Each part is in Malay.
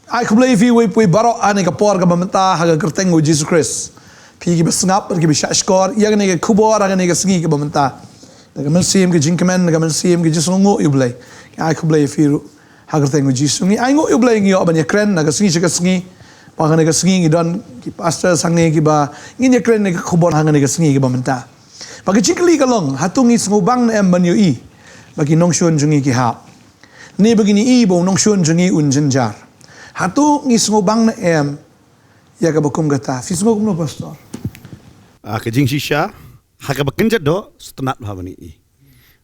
Ai kublai fi we baro ane ka por ka bamta haga kerteng o Jesus Christ. Pi ki besngap ki bisha skor ya ne ka kubor ga ne ka singi ka bamta. Daga men sim ki jinkamen daga men sim ki jisungo yublai. Ai kublai fi haga kerteng o Jesus ngi ai ngo yublai ngi ban ya kren na ka singi ka singi. Pa ne ka singi ngi don ki pastor sangne ki ba ngi ne kren ne ka kubor haga ne ka singi ka bamta. Pa ki chikli ka long hatungi sngubang em ban yu i. Bagi nong shun jungi ki ha. Ni begini i bo nong shun jungi un jinjar. Hatu ngisngubang na em ya ka bakum gata fisngubang no pastor ka jing shisha haka bakenjat do stunat bhavani I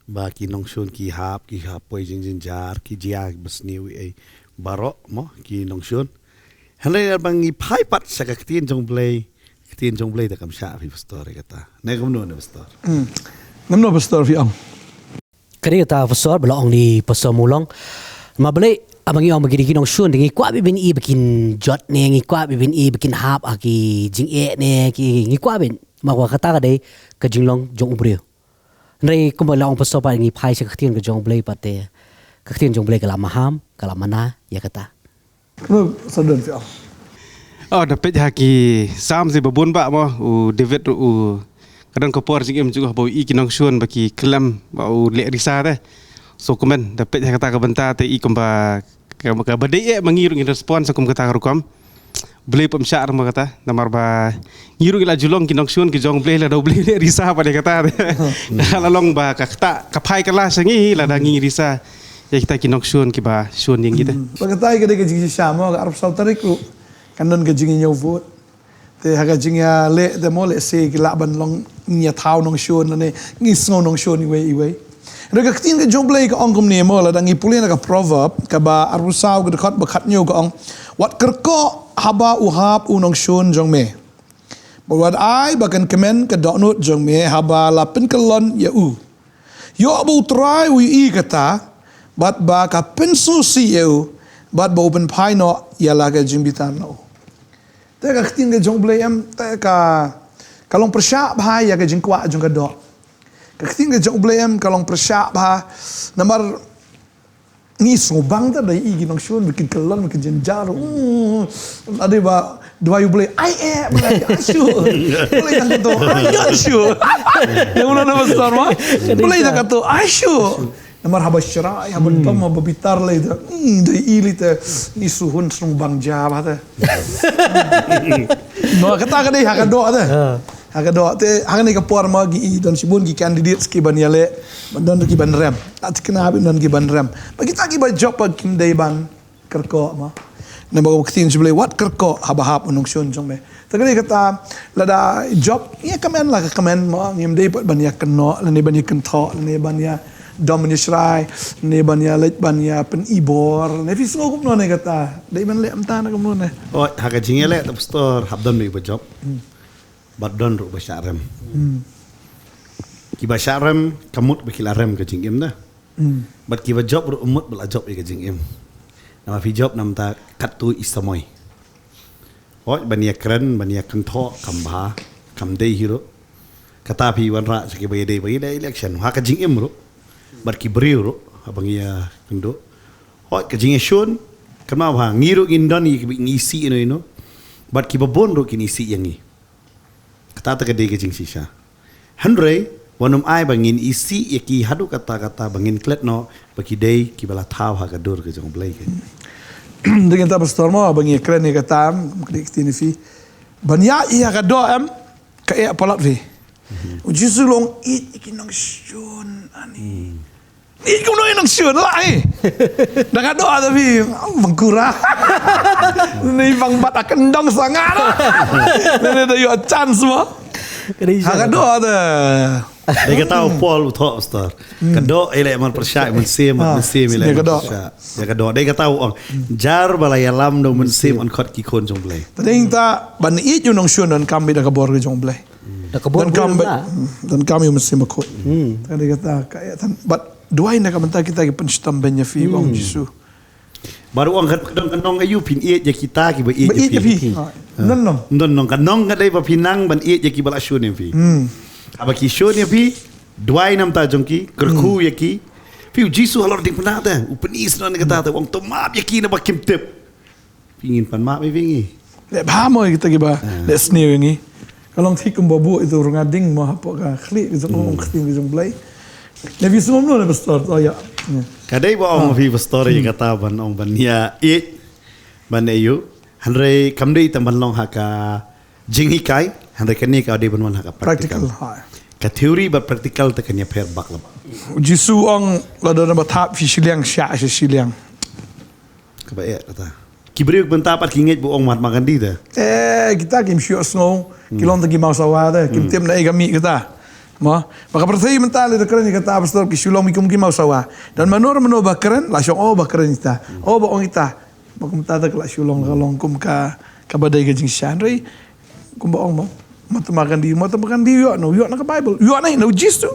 ba ki nongshun ki hap poi jing jar ki jia basniu ai baro mo ki nongshun hanai bangi phai pat saka ktin jong blai da kam sha fi pastor kata ne gum no pastor namno pastor fi ang kari kata pastor belong ni pastor mulong ma blai abang yung magiging kinong shun dingi kwa bibin I bikin jot ne ngi kwa bibin I bikin hap aki jing e ne ki ngi kwa bin makwa kata ka day ka jinglong jong ubriyo nrai kumbala ong paso pa ngi phai sa kaktian ka jong blay pate kaktian jong blay kala maham kala mana ya kata no sadon fi ang dapat haki sam si babun ba mo u David u kadang ko por jing juga bau I kinong shun baki kelam bau le risa de so komen dapat kata ka benta te I kumba ka badai mangiru ngi respon sakum kata rukam beli pemsyar mo kata namar ba ngiru ila julong kinong shun ki jong beli la do beli risa pada kata lalong ba ka kata ka phai kala sangi la da ngi risa ya kita kinong shun ki ba shun yang kita pagkatay ka de ka jing shamo ka arab sautarik lu kanon ka jing nyaw vote te haga jing ya le de mo le se ki laban long nya thau nong shun ne ngi sngo nong shun iwe Rega ktin ka jong blay ka ong kum ni mo la dangi pulin ka proverb ka ba arusaw ka dekat bakat nyo ka ong wat kerko haba uhap unong shun jong me. Bawat ay bakan kemen ka donut jong me haba lapin kalon ya u. Yo abu try wi I kata bat ba ka pensu si eu bat ba open pai no ya la ka jimbitan no. Te ka ktin ka jong blay em te ka kalong persya bahaya ka jingkwa jong ka do. Ketika jauh belum kalau persyak bah, namar ni sobang tu dah igi nong shun bikin kelon bikin jenjar, ada bah dua you boleh, boleh asyur, boleh tak tu, asyur, yang mana nama besar mah, boleh tak tu asyur, namar habis cerai, habis bam, habis bitar lah itu, dah ili tu, ni suhun sobang jawab tu, no kata kadai hak doa tu. Haga doa te haga ni ka por ma gi don sibun gi candidates ki ban yale don ki ban rem at kena bin don ki ban rem bagi ta ki ba job pag kim dai ban kerko ma na ba ktin sibule wat kerko haba hap unong shun jong me ta kani kata lada job ya kamen la ka kamen ma ngim dai ban ya keno la ni ban ya kento la ni ban ya dom ni shrai ni ban ya let ban ya pen ibor ne fi so kum no ne kata dai ban le amta na kum no ne haga jingele ta pastor habdam ni ba job Badon ru basharem. Ki basharem kamut bakilarem ke jingim na. Bad ki ba job ru umut bala job ke jingim. Nama fi job nam ta katu isamoy. Bania keren bania kentho kamba kamdei hiro. Kata pi wanra saki bayade election ha ka jingim ru. Bad ki briu ru abangia kendo. Ke jingim shun kama ba ngiru indon ngisi ino. Bad ki babon ru kinisi yangi. Kata ka dege jing sisha handre wanum ai bangin isi yaki hadu kata bangin klet no baki dei ki bala thau ha ka dur ke jong blai ke dengan ta pastor mo bangi kren ni kata klik tini fi banya iya ka do am ka e palat fi ujisu long ikinong shun ani ikuno inong shun lai dah do tapi mangkura ni bang bat akan dong sangat ni dah yo chance mo ha do ada dia kata Paul utho pastor kado ele man persya man sim ele dia kado dia kata jar balaya lam do man sim on khot ki kon jong blai tading ta ban i junong shun dan kami dah kabor ke jong blai dan kami mesti makot tadi kata kayak bat dua ini kamenta kita ki penstam benya fi wang Jesu baru ang kadang ayu pin e je kita ki ba e je fi non kanong kadai ba pinang ban e je ki bala shun fi Abaki show ni pi duai nam ta jongki kerku yaki. Piu Jisu halor ding pernah ta. Upenis non kata ta wong to map yaki na bakim tep. Pingin pan map wingi. Le ba mo kita giba. Le snew wingi. Kalau ti kum babu itu rungading mo hapo ka khli itu ngong khli itu blai. Le vi sum no le pastor oh ya. Kadai ba ong fi story kata ban ong ban ya ban ayu handre kamdei tamban long haka jingi kai handre kani ka de ban wan haka Practical. practical. Ka theory ba practical ta kanya pher bak la. Jisu ong lada na batap fi siliang sya siliang. Ka ba kata. Kibriuk bentapat kinget bu ong mat makan di ta. Kita kim syok snow, kilon tagi mau sawada, kim tim na igami kita. Maka percaya mental itu keren kata pastor kisulong mikum kim mau sawa. Dan menur bakeren, langsung bakeren kita. Ba ong kita. Makum tata kala syulong kalong kum ka badai gajing syanri. Kum ba ong mo. Mata makan di yo na ka Bible. Yo na no jistu.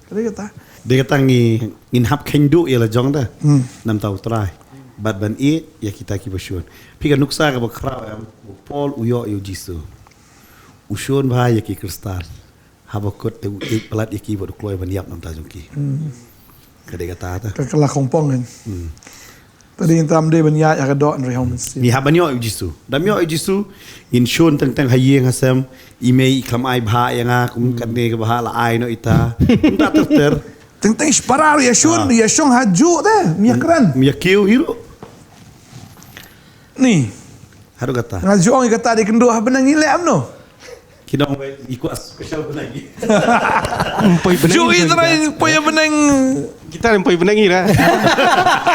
Kata kata. Dia kata ngin hap kendu ya la jong ta. Nam tau try. Bat ban ya kita ki basyun. Pika nuksa ka bakraw am Paul uyo yo Jisu. Usyun ba ya ki kristal. Habakot te pelat ya ki bod kloy ban yap nam ta jongki. Kade kata ta. Kakala kompong kan. Tadi yang tam de banyak ya kadok nri hom. Ni habanyo yo Jisu. Dam yo Jisu in shun tang hayeng hasam imei iklam ai bha yang kum kadne ka bha la ai no ita. Ta ter. Tentang isparar ya syong haju deh, minyak keren. Miya kiu hiro. Ni, Haru kata. ngaju orang kata di kendua benang ile amno. Kidong ikut special benagi. Poi benang. Ju itrai poya benang. Kita yang poi benang ira.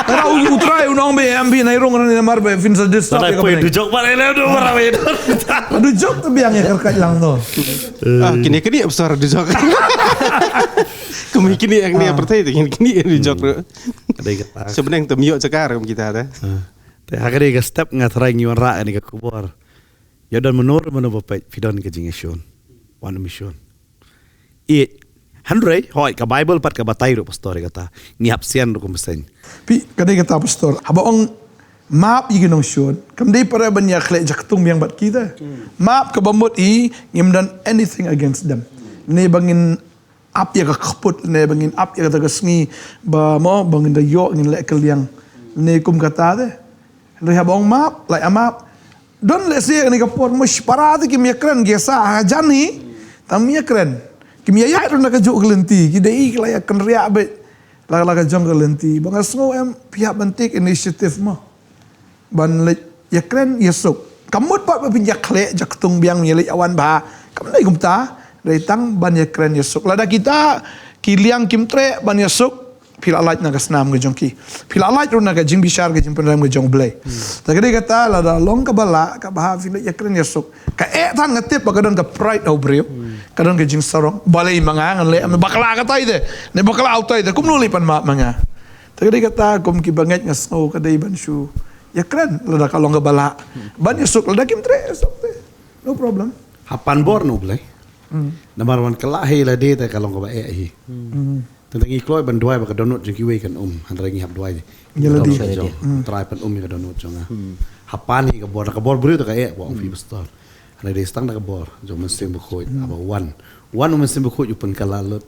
Karena utrai unong be ambi na irong na mar be finsa desktop Tada ya poi benang. dujok balik le do marawe. Aduh jok tu biang ya kerkat lang tu. Kini besar di jok. Kami kini yang dia percaya itu kini di jok. Kadai kata. Sebenarnya temiyok cekar kita ada. Te hakade ka step ngatrai ngiwan ra ni ka kubor. Ya dan menur bapai fidon ke jingesion. Wan mission. Handre hoi ka Bible pat ka batai ro pastor kata. Ni hapsian ro kumsen. Pi kadai kata pastor, haba ong map yi ginong syun. Kamdai para banyak lek jaktung yang bat kita. Map ke bamut i ngim done anything against them. Ni bangin ap ya ka kaput, ni bangin ap ya ka sngi ba mo bangin da yo ngin lek keliang. Ni kum kata de. Handre haba ong map, like a map. Don let's say ni kapor mush parati kim yakran gesa jani tam yakran kim ya ron ka juk gelenti ki dei kala yakan ria be la ka jong gelenti bang asno em pihak bentik inisiatif mo ban le yakran yesuk kamut pat pinjak kle jak tung biang milik awan ba kam dai kumta dai tang ban yakran yesuk lada kita kiliang kim tre ban yesuk Pilalait naga senam ke jongki. Pilalait ron naga jing bishar ke jing penram ke jong blay. Tagadi kata la da long ka bala ka baha filet ya kren yasuk. Ka tan ngatip kadon ka pride au breu. Kadon ke jing sarong balai manga ngan le bakala ka tai de. Ne bakala au tai de kum nuli pan ma manga. Tagadi kata kum ki banget ngasau ka dai ban shu. Ya kren la da ka long ka bala. Ban yasuk la da kim tre yasuk. No problem. Hapan bor no blai. Namar wan kelahi la de ta kalong ka ba hi. Tentang ikloy ban duai ba ka donut jengki we kan handra ngi hab duai. Nyala di. Try pan ya ka donut jonga. Hapani ka bor bru ta ka wa fi bestor. Ana de stang ka bor jo mesim bu khoi aba wan mesim bu khoi upan kalalot.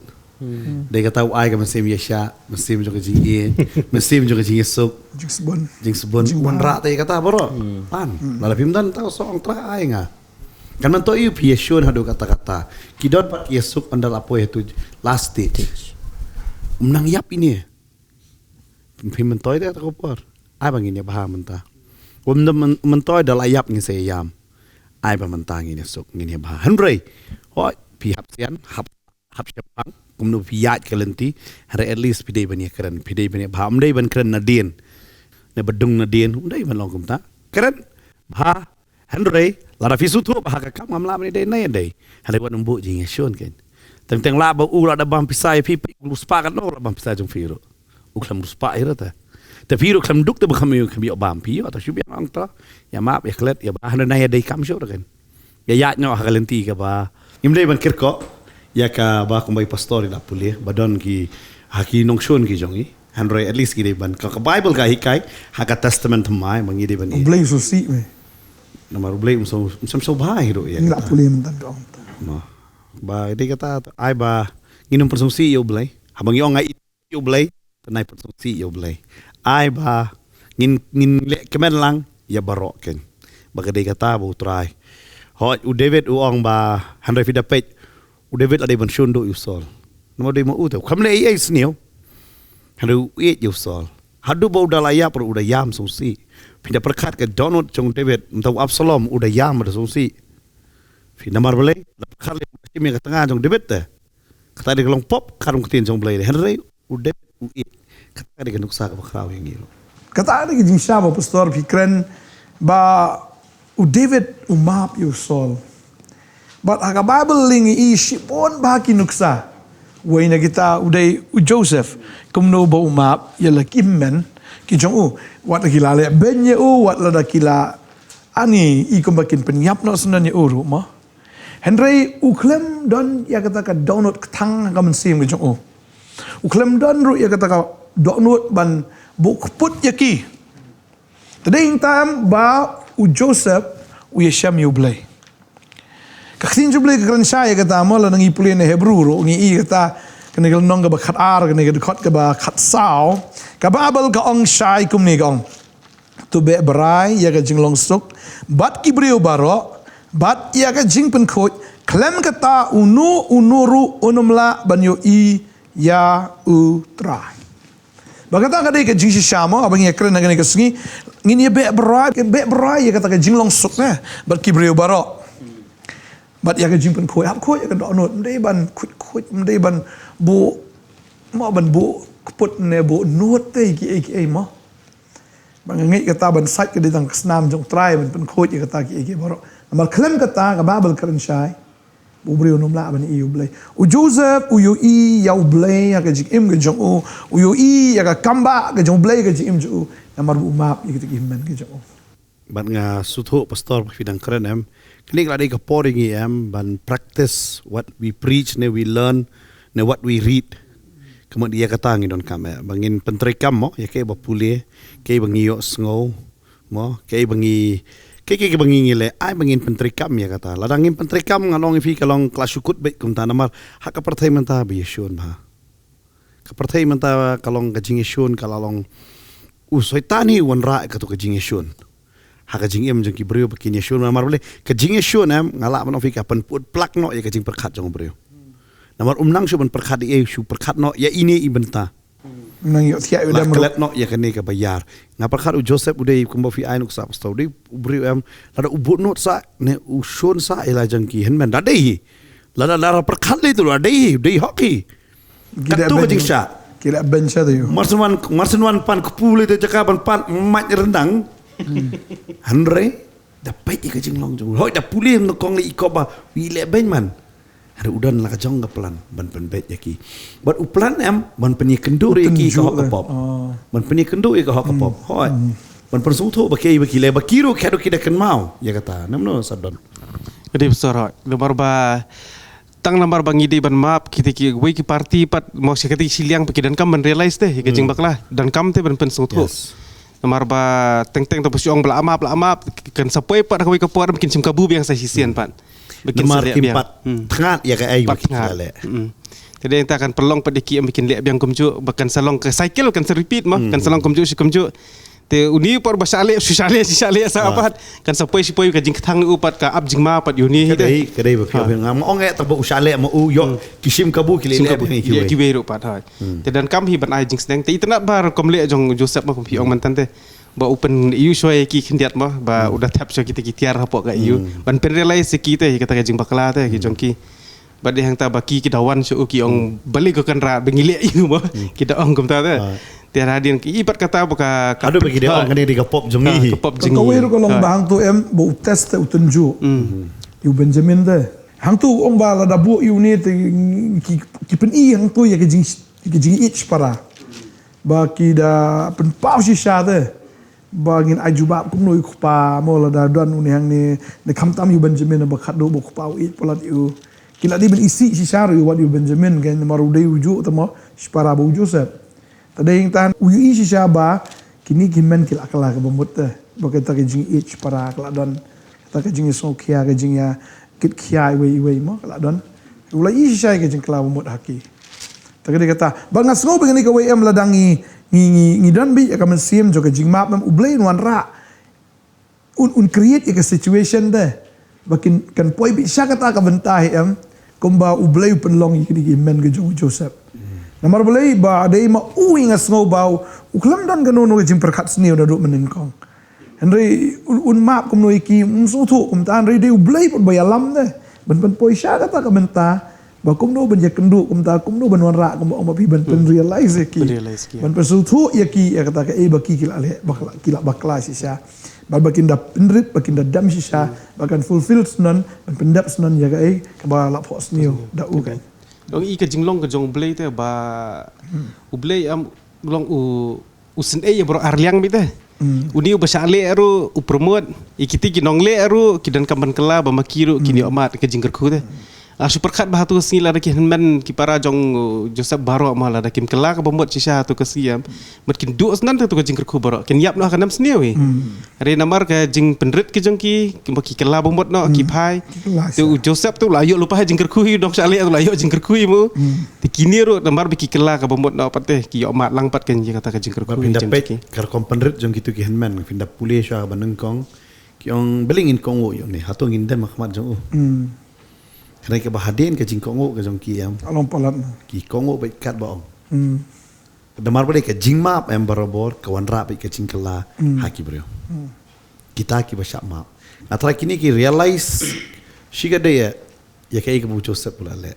De ka tau ai ka mesim yasha mesim jo ka jingi mesim jo ka jingi sup Jing sebon. wan ra ta ka ta boro. Pan la pim dan tau song tra ai nga. Kan man to yu pi yashon hadu kata-kata. Kidon pat yesuk andal apo itu last stage. Menang yap ini. Pimentoy dia tak kopor. Ai bangin ya baham mentah. Mentoy dal ayap ngi se yam. Ai ba mentah ngi sok ngi bah. Henry. Hoi pihap sian hap syapang. Kumno piyat kelenti. Hari at least pidai bani keren. Pidai bani baham dai ban keren nadien. Ne bedung nadien. Undai ban long kumta. Keren. Bah. Henry. Lara fisutu bah ka kam ngamla bani dai nai dai. Hari wan umbu jingi shon kan. Tentang lah bau ada bam pisai pipi ruspa kan no bam pisai jong firo uklam ruspa ira ta te firo klam duk te kami bam pio atau syubi ang ta ya maaf ya klet ya bahana na ya dai kam syo kan ya no hakalenti ka ba imdai ban kirko ya ka ba kumbai pastori la puli badon ki haki nong shon ki jongi handre at least ki dai ban ka Bible ka hikai haka testament mai mangi dai ban Blay susi me. namar blay so bhai ro ya Nggak boleh mentan kau. no ba dia kata ai ba nginum persungsi yo belai habang yo ngai yo belai tenai persungsi yo belai ai ba ngin le kemen lang ya barok ken ba dia kata bu try hot u David u ong ba handai fida page u David ada ban shundo yu sol no dia mo u te kam le ai snio hadu e yu sol hadu ba udah layak per udah yam sungsi pindah perkat ke Donald jong David untuk Absalom udah yam ada sungsi pindah mar belai perkat le kimi ke tengah jong David te kata dia kelong pop karung ketin jong belai Henry udah u e kata dia nuksa ke bakraw yang gitu Kata ada ke siapa pastor pikiran ba u David umap yu sol. But aga Bible lingi i sipon ba kinuksa. Way na kita uday u Joseph kumno ba umap yala kimmen ki jong u wat kila le benye u wat la kila ani i kumbakin penyap no senan u rumah. Henry u klem don ya kata ka donut ketang ka mensim ki jong u. U klem don ru ya kata ka donut ban bu put yaki. Tadi time ba u Joseph u Yesham yu blay. Kaksin ju blay kakran saya kata mo la nang ipulin na Hebrew ro ngi i kata kena gal nong ba khat ar kena gal khat ka ba khat sao ka babal ka ong shai kum ni gong tu be brai ya ka jing long suk bat kibriu baro bat ya ka jing pen khoj klem kata unuru unumla banyo i ya u trai bagata ka dei ka jing shamo abang ya kren na ka singi ngin ya be brai ya kata ka jing long suk na bat kibriu baro bat ya ka jing pen khoj ap khoj ya ka do not mdei ban khoj mdei ban bu mo ban bu put ne bu nuot te ki mo bang ngi kata ban sat ke ditang snam jong trai ban pen khoj kata ki baro amal klem kata ka babel kren shai bu brio nom la ban iu blai u Joseph u yu i yau blai ya ka jing im ke jong u yu i ya ka kamba ke jong blai ke jing im ju namar bu map ki ki men ke jong ban nga sutho pastor fidang keren em kini la dei ka pouring em ban practice what we preach ne we learn ne what we read kemudian dia kata ngi don kam bangin pentrikam mo ya ke bapule ke bangi yo sngo mo ke bangi ke bangi ngile ai bangin pentrikam ya kata ladangin pentrikam ngalong fi kalong klasukut be kum tanamar hak pertai menta bi shun ba ka pertai menta kalong gajing shun kalalong usoitani wanra ka to gajing shun hak gajing em jeng ki brio bakin shun mar bole gajing shun em ngala man fi ka pen put plak no ya gajing perkat jong brio namar umnang shu ban perkat e shu perkat no ya ini ibenta nang yo tia udah kelet no ya kene ka bayar nga perkat u Joseph udah kumbo fi ainuk sa pasto di ubri em lada ubut not sa ne ushon sa ila jangki henmen dadai lada perkat le tu dadai dei hoki katu ka jingsha kira ben sha tu marsenwan pan kupule te jakaban pan mat rendang Andre dapat ka jinglong jong hoi da pule no kong le ikoba wi le ben man ada udan la kajong ga plan ban pen bet yaki but u plan em ban pen kendu re ki ka hok pop ban pen kendu ka hok pop hoi ban persung tho ba ke le ba kiro kado kida ken mau ya kata namno sadon Jadi besar hoi nomor ba tang nomor bangi di ban map kita ki we ki party pat mau sekati siliang pekidan kam ban realize teh ke jing baklah dan kam teh ban pen sung tho nomor ba teng-teng to posiong bla amap kan sapoi pat ka we ka por mungkin sim kabu yang saya sisian pat nomor kimpat tengah ya ka ai bakale jadi kita akan pelong pediki yang bikin lihat biang kumju bahkan salong ke cycle kan repeat mah kan salong kumju si kumju te uni por basale susale sa apat kan sapoi ka jing thang upat ka ab jing ma pat uni kedai bakal ngam ong e tabo usale ma u yo kisim kabu kile le ki we ru pat hai te dan kam hi ban ai jing sedang te itna bar kom le jong Joseph ma kom pi ong mantan te ba open iu shoy ki khindiat ma ba udah tap so kita tiar hapok ka iu ban pen realize kita kata ka jing bakla te ki jong ki bade hang ta baki ki dawan so ki ong balik ko kan ra bengile iu ma kita ong kom ta te tiar hadin ki ibat kata baka adu bagi dia orang kene di pop jongi pop jingi kau ko long bang tu em bo test tu tunju yu Benjamin de hang tu ong ba la da bu yu ni te ki pen i hang tu ya ke jing ich para ba ki da pen pau si sha de bangin ajubab kum noi khupa mo la da don uni hang ni ne kham tam yu Benjamin ba khat do bo khupa i polat yu kila di ben isi si sharu yu wat yu Benjamin gen maru de uju tamo para bo Joseph tadai tan u yu si shaba kini kimen kila kala ka bomut te ba ka ta jing ich para kala don ta ka jing so kia ka jing ya kit kia we mo kala don Ulai isya ke jeng kelau mut haki. Tapi dia kata, bangas ngau begini ke WM ladangi ngi dan bi akan mensim juga jing map mem ublay wan ra. Create ke situation deh. Bakin kan poi bi sya kata ka bentah em komba ublay penlong iki men ke Joseph. Namar belai ba ada ima ngas ngau bau uklam dan kan no jing perkat seni udah duk menengkong. Henry map kum no iki musuh kum tan re de ublay pun bayalam deh. Ben poi sya kata ka bentah ba kum no ben ya kenduk kum ta kum no ben wan ra kum om pi ben realize ki ben pesutu ya ki ya kata ka baki kila le bakla sisa ba bakin da pendrit bakin da dam sisa bakan fulfill sunan ben pendap sunan ya ka ka ba la pos new da u kan dong i ka jinglong ka jong blay te ba ublay am long u sen ya bro arliang bi te uni ba syale ru u promote ikiti kinong le ru kidan kamban kala ba makiru kini amat ka jingker ku te superkat bah tu sini lah dakin men ki para jong Joseph Baro malah dakin kelak bomot cisha tu kesiam mungkin dua senan tu ka jingker ku baro ken yap no kanam seniwi re namar ka jing penrit ki jong ki baki kelak bomot no ki pai tu Joseph tu layo lupa jingker ku dong sale tu layo jingker ku mu kini ro namar baki kelak ka bomot no pateh ki yo mat lang pat ken kata ka jingker ku pindah pek kar kom penrit jong kitu ki henmen pindah pulih sya banengkong ki ong belingin kong wo yo ne hatong inden makmat jong kerana ke bahadin ke jingkongo ke jong kiam along palat ki kongo baik kat baong demar balik ke jingmap em barabor kawan rap ke jingkela haki bro kita ki basyak map atara kini ki realize shiga dia ya kai ke Joseph pula le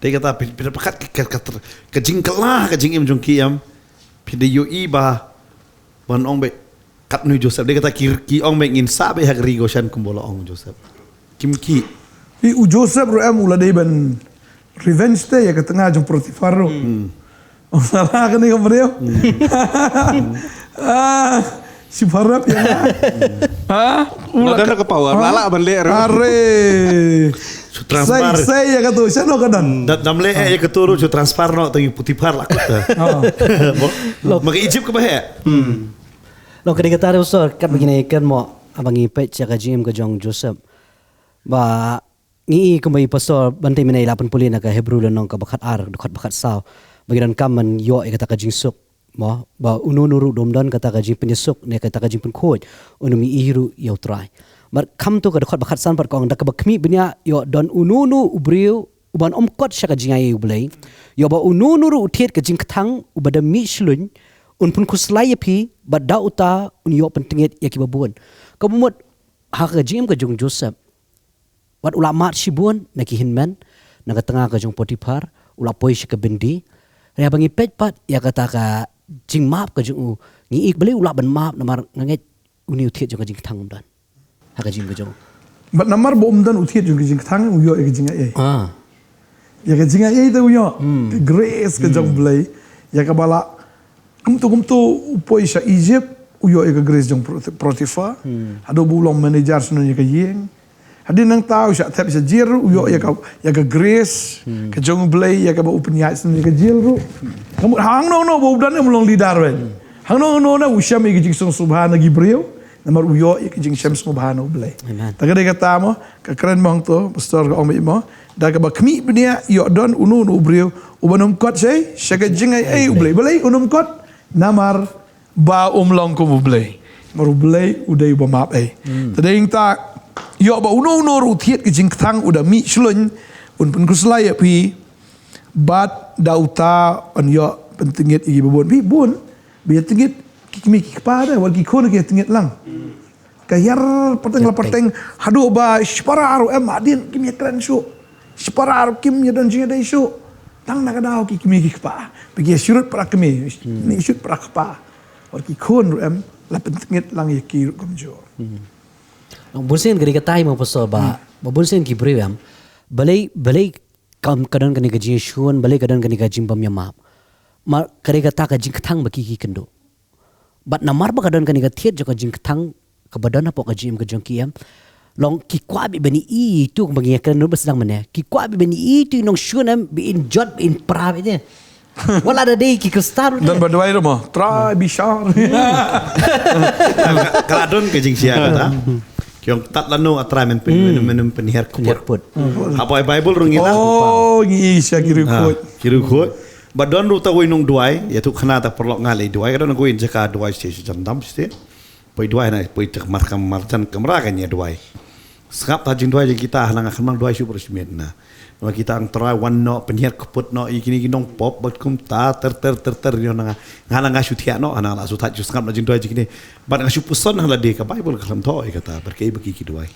dia kata pida pakat ke jingkela ke jingim jong kiam pida yo iba ban ong baik kat nu Joseph dia kata ki ong baik ngin sabe hak rigo shan kumbola ong Joseph kim ki Joseph ro em ula dei ben revenge te ya ke tengah jong Potifar ro. Salah kan ni kamreo. Si Farap ya. Ula dah ke power lala ban le ro. Are. Transfer. Saya ya kata saya no kadan. Dam le ya keturu jo transfer no tangi Potifar lah kota. Maka Egypt ke bahaya. Lo kena kata usor kat begini kan mo abangi pet jaga jim ke jong Joseph. Ba ngi kumbai pastor bantai menai 80 nak Hebrew lenong ka bakat ar dekat bakat saw bagian kaman yo kata ka jingsuk mo ba ununuru domdan kata ka jing penyesuk ne kata ka jing penkhoj unumi iru yo try mar kam tu ka dekat bakat san par kong dak bakmi benya yo don ununu ubriu uban omkot syaka jingai ublai yo ba ununuru utiet ka jing kthang ubada mi shlun unpun kuslai pi ba dauta un yo pentinget yakibabun kabumut ha ka jing ka jong Joseph wat ula mat sibun naki hinmen naga tengah ka jong Potifar ula poi shi ka bendi ria bangi pet pat ya kata ka jing map ka jong ngi ik beli ula ban map namar nganget uni uthiet jong ka jing thang dan ha ka jing ka jong But namar bo umdan uthiet jong jing thang uyo e jing ai ya ka jing ai tu uyo grace ka jong blai ya ka bala kumtu poi sha Egypt uyo e ka grace jong Potifar ado bulong manager sunan ya ka yeng Hadin nang tahu syak tap sa jiru uyo ya ka grace ka jong blay ya ka ba open ya sen ka jiru kamu hang no bo dan mulong lidar wen hang no na usyam ya jing subhana gibril namar uyo ya jing syam subhana blay taga de kata mo ka keren mong to pastor ka omi mo da ka ba kmi bnia yo don unu no bril ubanum kot say syaka jing ai blay unum kot namar ba umlong ko blay maru blay uday ba map ai tading ta yo ba uno ru thiet ke jing thang uda mi shlun un pun kuslai pi bat dauta an yo pentingit i babon pi bun bi tingit kimi ki pada wal ki khon ke tingit lang kayar peteng hadu ba spara aru em adin kimi kran shu spara aru kim ya dan jing dai shu tang nak dau ki kimi ki pa bi surut pra kimi ni surut pra pa wal ki khon ru em la pentingit lang ya ki komjor Bunsen gari katai mo pastor ba bunsen ki brewam balai kam kadan kani gajin shun balai kadan kani gajin bam yamap ma kare kata ka jing thang baki ki kendo bat namar ba kadan kani ga thiet jo ka jing thang ka badan apo ka jim ka jong kiam long ki kwa bi bani i tu bagi kan no basang mane ki kwa bi bani i tu nong shun am bi in jot in pra bi wala ada day ki kristal dan badwai mo try bishar kaladon ke jing sia kata Kyong tat lano atra men penihar Nyerput. Apa Bible rung ina? Oh, ngi siya kirukot. Kirukot. Badon ru ta winong duai, ya tu khana ta perlok ngalai duai kadon ko in jaka duai station jandam ste. Poi duai na poi tak markam marjan kamera kan ya duai. Skap ta jin duai kita hanang akan mang duai super smet na. Wa kita ang try one no penihar keput no ikini ginong pop bat kum ta ter yo nanga ngana ngasu thia no ana la su ta ju skap na jin duai jikini. Bat ngasu puson hala de ka Bible kalam tho kata berkai bagi ki duai.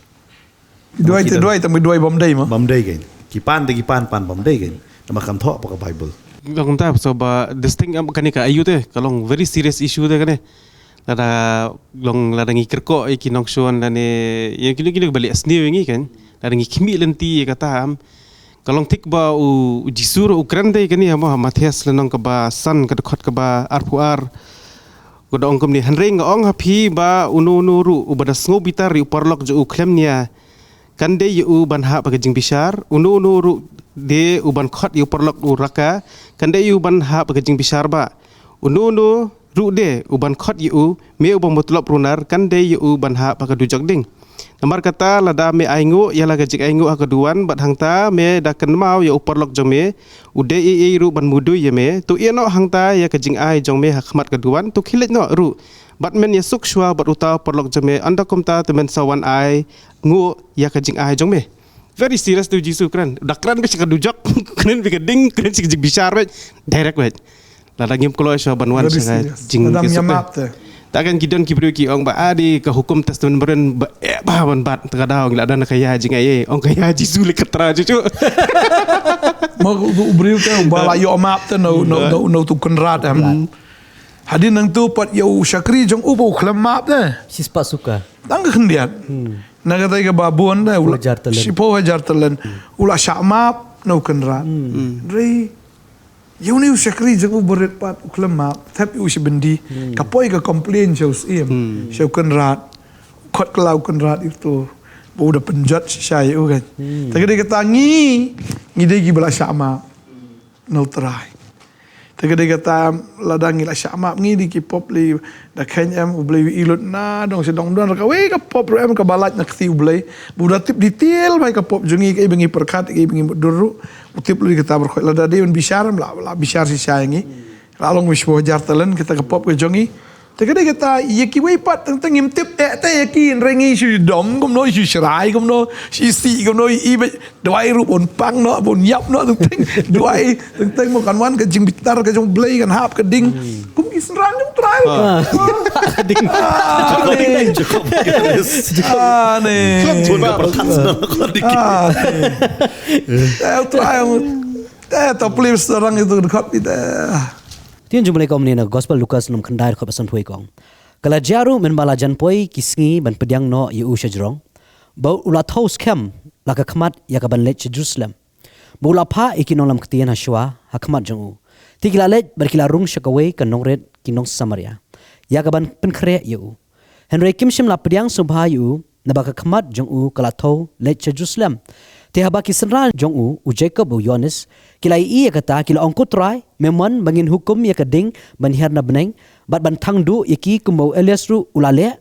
Duai te duai tapi duai bomdai mah. Bamdai kan. Kipan de kipan pan bamdai kan. Nama kam tho apa ka Bible. Long time so ba this thing am kanika ayu te kalong very serious issue te kane. Lada long lada ngikir ko ikinong shon lane yang kilo balik snew ngi kan. Lada ngikimi lenti kata am kalong tik ba u jisur ukran te kani amo Matias lenong ka ba san ka dekhot ka ba arpuar. Kodong kom ni hanring ong hapi ba unu ru ubada sngo bitar ri uparlok jo uklem nia. Kan de yu ban ha pagajing bishar unu ru de uban khot yu perlok uraka kan de yu ban ha pagajing bishar ba unu ru de uban khot yu me ubang mutlop runar kan de yu ban ha pagadujak ding namar kata lada me aingu ya la gajik aingu akaduan bat hangta me da kan mau ya uperlok jome ude i ru ban mudu ya me tu ia no hangta ya kajing ai jong me hakmat kaduan tu khilet no ru bat men ya sukshwa bat uta perlok jome anda komta temen sawan ai ngu ya kajing ai jong me very serious tu jisu kran dakran ke sekadujak kenen bigading kenen sikjik bishar wet direct wet lada ngim kolo sha banwan sa jing Adam ke nyamat te. takkan kidon kibru ki ong ba adi ke hukum testament beren ba ban bat takada ong lada na kaya jing ai ong kaya jisu le katra cucu Mau ubriu te bala yo map te no tu kenrat am. Hadin nang tu pat yo syakri jong ubo khlam map te. Sispa suka. Tang kendiat. Nagatay ka babon na ula Jartalan. sipo jartalan ula syamap no kenrat. Dre yo ni syakri jong uboret pat khlam map tapi usi bendi kapoi ka complain siya usim siya kenrat kot kelau kenrat itu udah penjat siya yo kan. Tapi dia kata ngi dia gi bala syamap no try. Tapi dia kata ladang ila syamap ngi di kipop li da kanyam ublay ilot na dong sedong don ka we ka pop em ka balat na kti ublay buda tip detail mai ka pop jungi ka bengi perkat ka bengi duru utip li kita berkhoi lada dia bishar la bishar si sayangi lalong wisbo jartalan kita ka pop ka jungi. Tapi dia kata yaki we pat tang im tip te yakin rengi si dom kom no si serai kom no si kom no i doi ru bon pang no bon yap no tang doi tang mo kan wan ka jing bitar ka jong blay kan hap ka ding kom ki senran jong try Ding. Cukup. ne Cukup ka perkat na ko dikit. try to please serang itu dekat kita. Tian jumlah kaum ni na Gospel Lukas nom khandai khop asan phui kong. Kala jaru men bala jan poi kisngi ban pediang no yu shajrong. Bau ula thos kem la ka khmat ya ka ban lech Jerusalem. Bau la pha ikinong lam ktian hashwa hakmat jong. Tikila lech berkila rung shakawe ka nongret kinong Samaria. Ya ka ban penkhre yu. Henry Kim shim la pediang subha yu na ba ka khmat jong kala tho lech Jerusalem. Tehaba kisenran jong u Jacob u Yohanes kilai iya kata kila ongko try memon bangin hukum ya keding banhir na beneng bat ban thangdu yaki kumau Elias ru ulale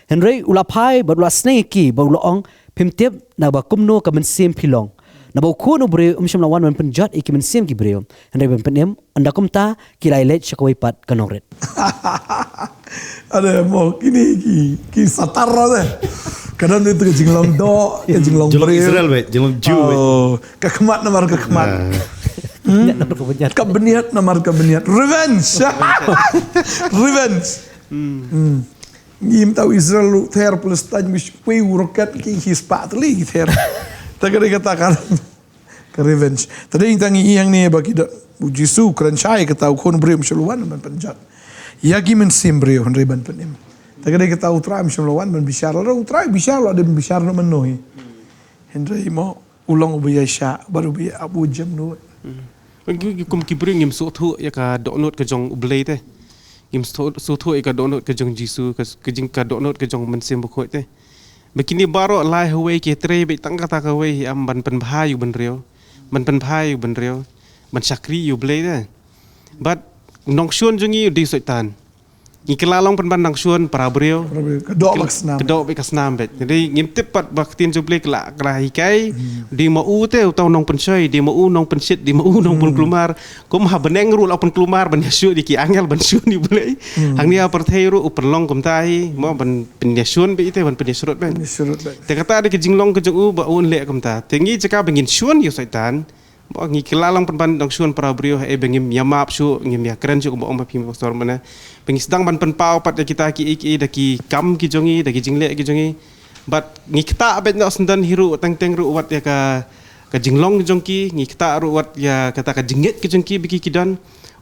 Henry ulapai bat ulasne ki ba ulong pimtep na ba kumno ka mensim pilong na ba kuno bre umsham lawan man penjat iki mensim ki bre Henry ban penem anda kumta kilai let syakawai pat kanongret Ada mau ki satar deh. Kadang itu ke jinglong do, ke jinglong Jelong bril. Israel we, jelong Jew we. Oh, kekemat namar kekemat. Kabeniat namar kabeniat. Revenge. Revenge. Ngim tahu Israel lu ter plus tanya mis kui roket ki hispat li ter. Tak ada katakan ke revenge. Tadi yang tangi yang ni bagi dak Jisu keren syai ketahu kon brim seluan man penjat. Yagi men simbrio Henry ban penim. Tak ada kita utrai misal man bisyar la utrai bisyar la ada bisyar no menoi. Henry mo ulang ubaya sya baru bi abu jam no. kum kibring ngim so thu ya ka donot ka jong ublay te ngim so thu ya ka donot ka jong Jisu ka jing ka donot ka jong mensim bukhoi te bekini baro lai huwe ke tre be tang kata ka we am ban pen bhai yu ban reo ban pen bhai yu ban reo ban sakri yu blay te but nong shon jongi di soitan Kelalong penbandang syun para beliau Kedok bak senam. kedok be kasnam bet. Jadi ngintip pat baktin juble kelak kelahikai di mau te utau nong pensoi di mau nong pensit di mau nong pun kelumar kom ha beneng ru la pun kelumar ban yasu di ki angel ban syun di bule. Hang ni perthai ru uperlong kom tai mo ban penyasun be ite ban penyasrut ben. Surut bak. Te kata di kejinglong kejung ba un le kom ta. Tengi jaka bengin syun yo saitan. Bo ngi kelalong penbandang syun para beliau bengim yamap su ngim ya keren su bo om pim pastor mana. Pengisdang ban penpau pat kita ki daki kam ki jongi daki jingle ki jongi but ngikta bet no sendan hiru teng ru wat ya ka jinglong jongki ngikta ru wat ya kata ka jinget ki jongki biki kidan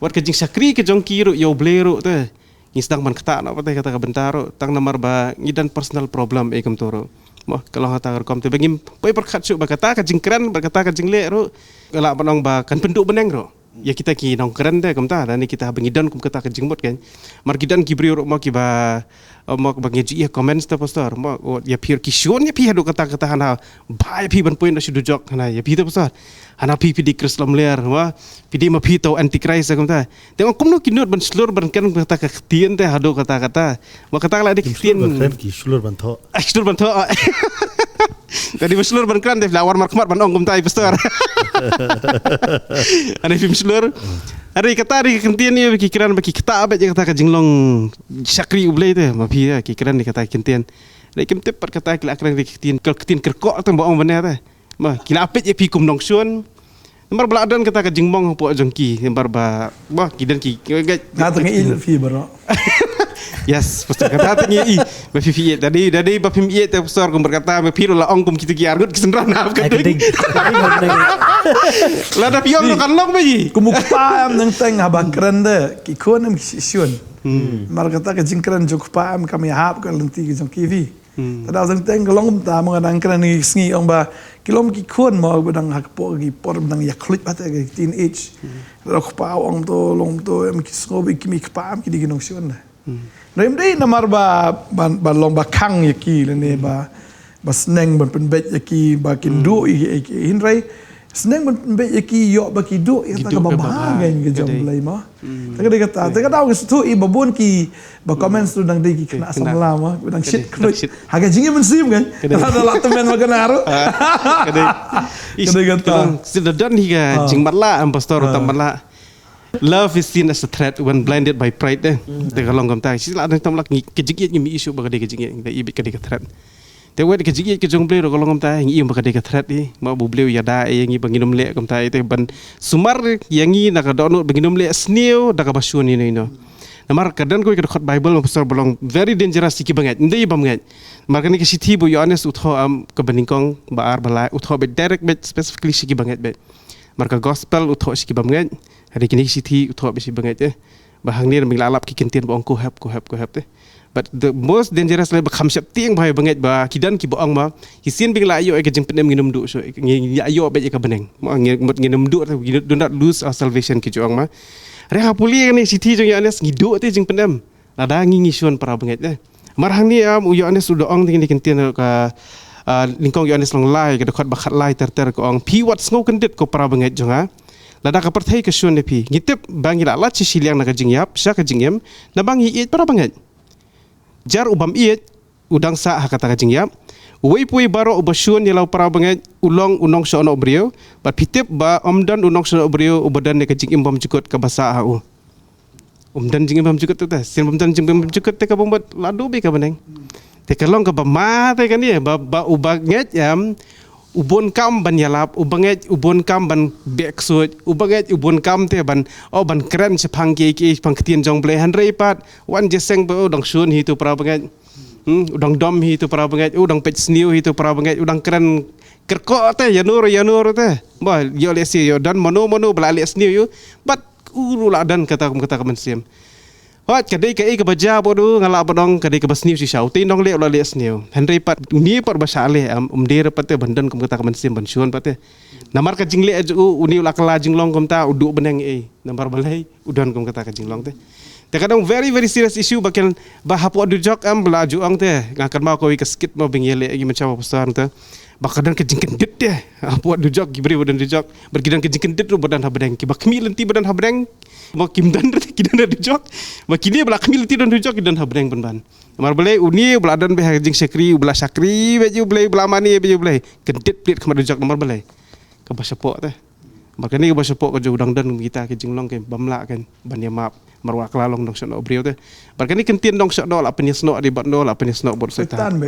wat ka jing sakri ki jongki ru yo bleru te ngisdang ban kata no pat kata ka bentaro tang namar ba ngidan personal problem kam toro mo kalau hata kom te bengim poi perkat su ba kata ka jingkran ba kata ka jingle ru galak banong ba kan penduk beneng ru ya kita ki nong keren deh kumta dan kita bengidan kum kata kejingbot kan margidan ki brio mo ki ba mo bangeji ya comments ta pastor mo ya pir ki shon ya pi hadu kata hana bai pi ban point su dujok hana ya pi ta pastor hana pi di krislam ler wa pi di ma pi to antichrist kumta tengok kum no ki not ban slur ban kan kata ketien teh hadu kata mo kata la di ketien ki sulur banto slur ban to tadi berselur berkeran deh lawar markmat bandong kum tai pastor. Ada film selur. Ada kata ada kentian ni bagi kiran bagi kita abet je kata ka jinglong sakri ublei tu mapi ya kiran ni kata kentian. Ada kentip per kata kila kiran di kentian ketian kerkok tu baong benar tu. Mah kila apet je pi kum nong syun. Nembar beladan kata ka jingbong po jongki nembar ba kidan ki. Nah tengah il fi baro. Yes, pastor kata tanya bafi fiye dari bafi fiye tu pastor kum berkata bafi la ong kum kita ki argut kisendran apa kading. La da piong kan long bayi. Kumukpa am nang teng habang keren de ki kon am syun. Mar kata ka jingkran jukpa am kami hap ka lenti ki jong kivi. Tada sang teng kalong ta mga nang keren ni sngi ong ba kilom ki kon mo badang hakpo ki por badang yaklit pata ki teenage. Tada kupa ong to long to am ki skobi ki mi kpa am ki di ginong syun. Noim dei namar ba long ba kang yaki lene ba sneng ban penbet yaki ba kindu hinrai sneng ban penbet yaki yo ba kidu ya ta ba bahagen ke jom lai ma ta ka kata ta ka daw tu i babun ki ba comments tu dang dei ki kena asam lama dang shit klut haga jingi men sim kan ada la temen ma kana aro kadai kata sidadan higa jingmatla am pastor tamatla. Love is seen as a threat when blinded by pride. Te kalong kam ta. Sila ada tamlak ni kejigit ni isu bagade kejigit. Te ibit kade threat. Te wet kejigit ke jong ble ro kalong kam ta ngi bagade threat ni. Ma bu bleu ya da ngi banginum le kam ta te ban sumar yang ngi nak donut banginum le sneu da ka basun ni no. Namar kadan ko ikut Bible pastor belong very dangerous ki banget. Ndai banget. Mar kan ki sithi bu Yohanes utho am ke beningkong baar balai utho be direct be specifically ki banget be. Mar ka gospel utho ki banget. Hari kini sithi utho besi banget bahang ni mingla alap ki kentian ba ko hap te but the most dangerous le ba khamsap tiang bahai banget ba kidan ki boang ma hisin bingla ayo ke jeng penem nginum du so ngi ayo be ka beneng mo nginum du do not lose our salvation ki joang ma re ha puli ni sithi jeng Yohanes ngidu te jeng penem lada ngi sun para banget marhang ni Yohanes udoong tingin kentian ka lingkong Yohanes long lai ke dekat bakat lai ter ko ong pi wat ngau kendit ko para banget jonga lada ka perthai ka syun pi ngitip bangila la chi siliang na ka jingyap sya ka jingyam na bangi iit para banget jar ubam iit udang sa ha kata ka jingyap uwi pui baro ubasyun yalau para banget ulong unong sa ono brio bat pitip ba omdan unong sa ono brio ubadan ne ka jingyam bam jukut ka basa ha umdan jingyam bam jukut ta sin umdan jingyam bam jukut te ka bombat ladu be ka beneng te kalong ka ba ma te kan ni ba ubanget yam ubon kam ban yalap ubanget ubon kam ban beksut ubanget ubon kam te ban ban keren sepang ki pang ketien jong ble hanrei pat wan jeseng bo dong sun hi tu pra banget udang dom hi tu para banget udang pet sniu hi tu para banget udang keren kerko te yanur te ba yo le si yo dan mono bla le sniu yo but uru la dan kata mensim hot kadai ke baja bodu ngala bodong kadai ke basniu si shau tin dong le la le sniu henry pat ni par basa le dir pat te bandan kum kata mensim ban syun pat te namar ka jingle uni la kala jinglong kum ta udu beneng namar balai udan kum kata ka jinglong te Kadang very serious issue bakian bahapok dujok am belaju ang teh ngangkat mau kau sikit mau bengele lagi macam apa pasal tu. Bakadan kejingkan dit deh. Apok dujok gibri badan dujok. Berkidan kejingkan dit badan habdeng. Ki bakmi lenti badan habdeng. Mak kimdan kidan dujok. Makini belak kami lenti dan dujok kidan habdeng ban. Mar boleh uni beladan be hajing sakri ulah sakri beju boleh belamani beju boleh. Kendit plit kemar dujok nomor boleh. Ke pasapok teh. Makanya ke pasapok ke udang dan kita ke jinglong ke bamla kan ban ya maaf marwa kelalong dong sok obriu teh. Barkani kentien dong sok dol apa nyesno di bat dol apa nyesno bot setan.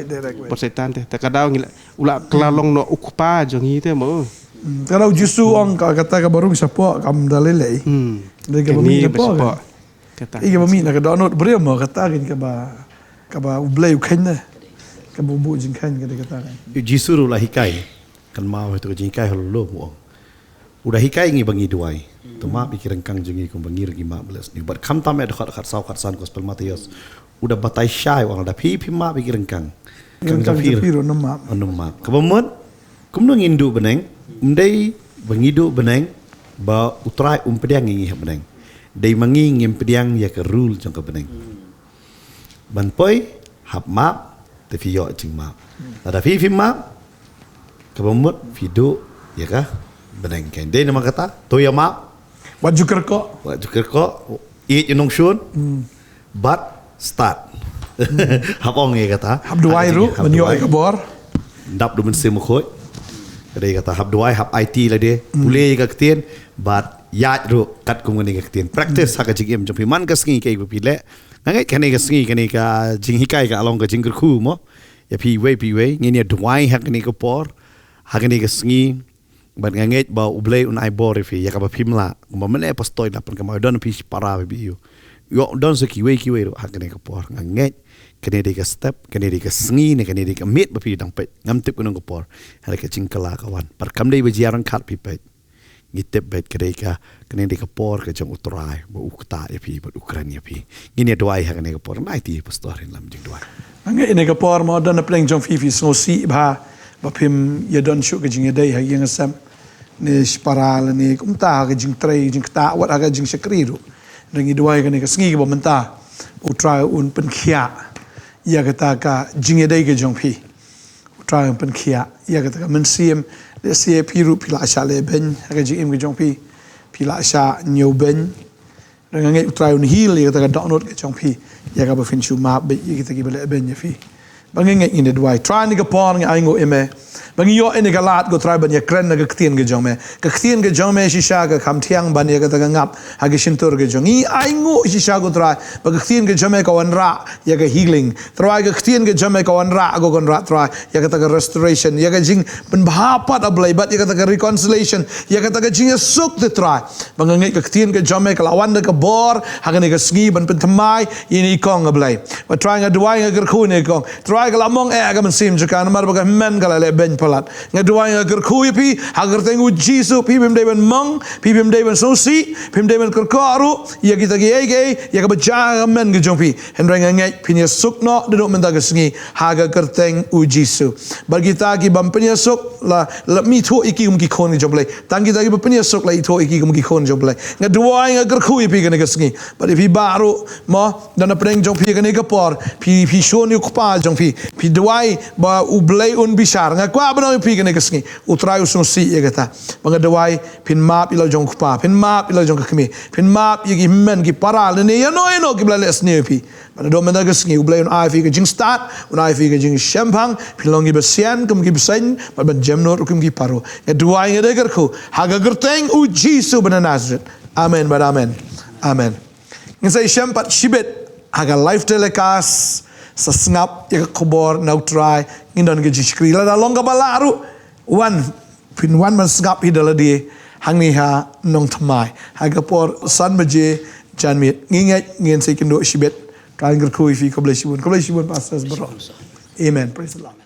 Bot setan teh. Kadang ulah kelalong no ukupa jongi teh mau. Kalau justru orang kata baru bisa po kam dalile. Dia Kini ke po. kata. Iya bami nak download beri mau kata kan ke ba ublay ukanya. Ke bubu jingkan kata kan. Justru lah hikai kan mau itu jingkai halo mo. Udah hikai ngi bangi duai. Tuma pikiran kang jungi kong bangir gi 15 ni. But kam tam dekat sau san gospel Matius. Udah batai syai wang ada pi ma pikiran kang. Kang Jafiro nama. Nama. Kebamut kum nang indu beneng. Mdai bangidu beneng ba utrai pediang ngi beneng. Dai mangi ngim pediang ya ke rule jong ke beneng. Ban poi hap map te fi yo jing map. Ada fi map. Kebamut video ya kah? Beneng kan. Dai nama kata to ya map. Baju kerko. Baju kerko eat yung shun. But start. Hapong ya kata. Hap duai ru menyo ai kabor. Dap du men sim khoi. Kadai kata hap duai hap IT lah dia. Boleh ka ketien but ya ru kat kum ngani ka ketien. Practice ha ka jing jom man ka sngi kai ku pile. Ngai kan ka sngi kan ka jing hikai ka along ka jing ku mo. Ya pi we ngini duai ha kan ka por. Ha kan ka sngi ban nganget ba ublay un ai bor fi ya ka ba pimla ma mene pastoi la pan ka ma don pi para bi yo don se kiwe ro hakane ka por nganget kene de ka step kene de ka sngi ne kene de ka mit ba pi dang pe ngam tip kun ka por hala ka chingkala ka wan par kam de ba jiaran khat pi pe ngitep bet kene de ka por ka jong utrai ba ukta ya pi ba ukrania pi ngini doai hakane ka por nai ti pastor lam jing doai Ngai ne ka por mo don pleng jong fifi so si ba bapim ya don shu ke jing dai ha yang sam ne sparal ne kumta ke jing trei jing ta wat aga jing sekriru ngi duai ke ne ke sngi ke bomenta utra un pen khia ya kata ka jing dai ke jong pi utra un pen khia ya kata ka men sim le sie piru pila sha le ben aga jing im ke jong pi pila sha nyau ben ngi utra un hil ya kata ka download ke jong pi ya ka ba fin shu ma be ya kata ki bele ben ya fi bangi ngai ine duai try ni ka por ngai aingo eme bangi yo ine ka lat go try ban ya kren na ka ktien ge jome ka ktien ge jome shisha ka kham thiang ban ya ka ta ngap ha ge shintur ge jongi aingo shisha go try ba ka ktien ge jome ka wanra ya ka healing try ka ktien ge jome ka wanra go gon ra try ya ka ta ka restoration ya ka jing ben bhapat ablai bat ya ka ta ka reconciliation ya ka ta ka jing suk de try bangi ngai ka ktien ge jome ka lawan ka bor ha ge ne ka sngi ban pen thamai ini kong ablai ba try nga duai nga ger khu ne kong try ka lamong aga men sim jaka mar baga men kala le ben palat nga duai nga ger khu pi hagar tengu jisu pi bim deben mong pi bim deben so si bim deben ker karu ya kita ge ege ya ka baja men ge jong pi hendra nga ngai pinya suk no de men daga sngi haga ker teng u jisu bar kita ki bam pinya suk la mi tho iki um ki khon ge joble tang kita ki pinya suk la i tho iki um ki khon joble nga duai nga ger khu pi ge ne ge sngi bar pi baru mo dan preng jong pi ge ne ge por pi shon yu kpa jong pi duai ba ublay un bishar nga kwa bana pi ke ne kesngi utrai usung si ye kata banga duai pin map ila jong kpa pin map ila jong kmi pin map ye gi men gi paral ne ya no ki bla les ne pi bana do men da kesngi ublay un ai fi ke jing start un ai fi ke jing shempang pin long gi besian kum gi besen ba ban jemno kum gi paro e duai nge de ger ko haga gerteng u jisu bana nazret amen ba amen amen ngai shempat shibet haga life telecast sa snap ya kubor na utrai ngindon ge jikri la long ga balaru pin wan man snap hidala di hangni ha nong thamai ha ga por san maje janmit ngingai ngin sai kindo shibet kan ger kui fi kobleshibun pastors bro amen praise the lord